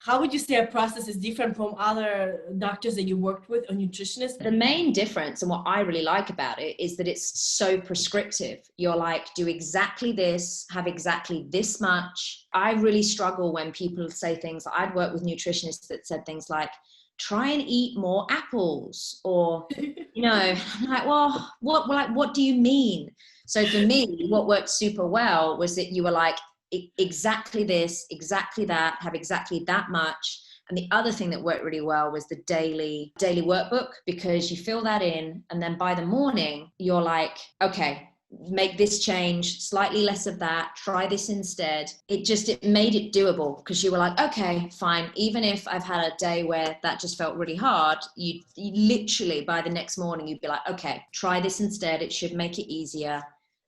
How would you say a process is different from other doctors that you worked with or nutritionists? The main difference, and what I really like about it, is that it's so prescriptive. You're like, do exactly this, have exactly this much. I really struggle when people say things. I'd worked with nutritionists that said things like, try and eat more apples, or, you know, I'm like, well, what do you mean? So for me, what worked super well was that you were like, exactly this, exactly that, have exactly that much. And the other thing that worked really well was the daily workbook, because you fill that in, and then by the morning you're like, okay, make this change, slightly less of that, try this instead. It made it doable, because you were like, okay, fine. Even if I've had a day where that just felt really hard, you literally by the next morning, you'd be like, okay, try this instead. It should make it easier.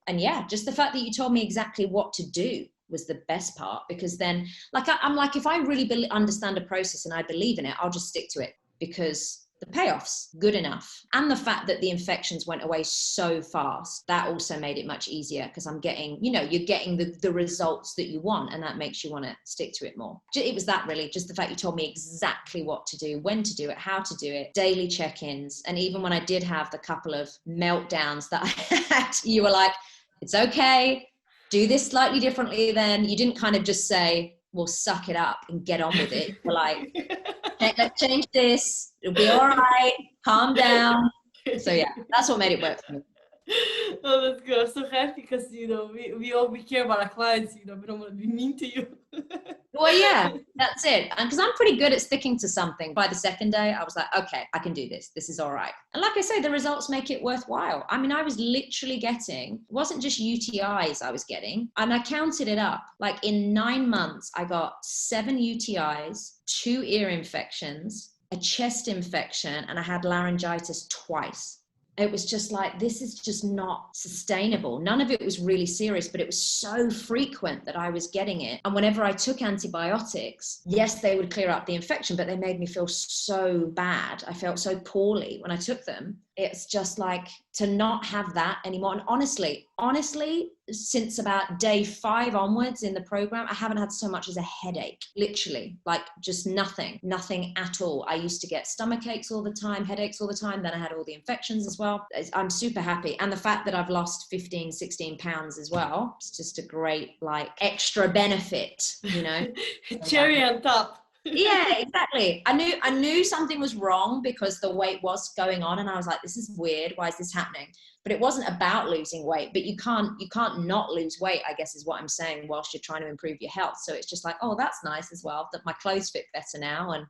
And yeah, just the fact that you told me exactly what to do was the best part, because then I'm like, if I really understand a process and I believe in it, I'll just stick to it, because the payoff's good enough. And the fact that the infections went away so fast, that also made it much easier, because I'm getting, you're getting the results that you want, and that makes you want to stick to it more. It was that really, just the fact you told me exactly what to do, when to do it, how to do it, daily check-ins. And even when I did have the couple of meltdowns that I had, you were like, it's okay, do this slightly differently. Then you didn't kind of just say, well, suck it up and get on with it. You're like, hey, let's change this. It'll be all right. Calm down. So yeah, that's what made it work for me. Oh, that's good. I'm so happy because, we care about our clients, we don't want to be mean to you. Well, yeah, that's it. And because I'm pretty good at sticking to something. By the second day, I was like, okay, I can do this. This is all right. And like I say, the results make it worthwhile. I mean, I was literally getting, it wasn't just UTIs I was getting. And I counted it up. Like in 9 months, I got 7 UTIs, 2 ear infections, a chest infection, and I had laryngitis twice. It was just like, this is just not sustainable. None of it was really serious, but it was so frequent that I was getting it. And whenever I took antibiotics, yes, they would clear up the infection, but they made me feel so bad. I felt so poorly when I took them. It's just like, to not have that anymore. And honestly, since about day 5 onwards in the program, I haven't had so much as a headache, literally, like just nothing at all. I used to get stomach aches all the time, headaches all the time. Then I had all the infections as well. I'm super happy. And the fact that I've lost 15, 16 pounds as well, it's just a great, like, extra benefit, Cherry on top. Yeah, exactly. I knew something was wrong, because the weight was going on, and I was like, this is weird. Why is this happening? But it wasn't about losing weight. But you can't not lose weight, I guess is what I'm saying, whilst you're trying to improve your health. So it's just like, oh, that's nice as well, that my clothes fit better now. And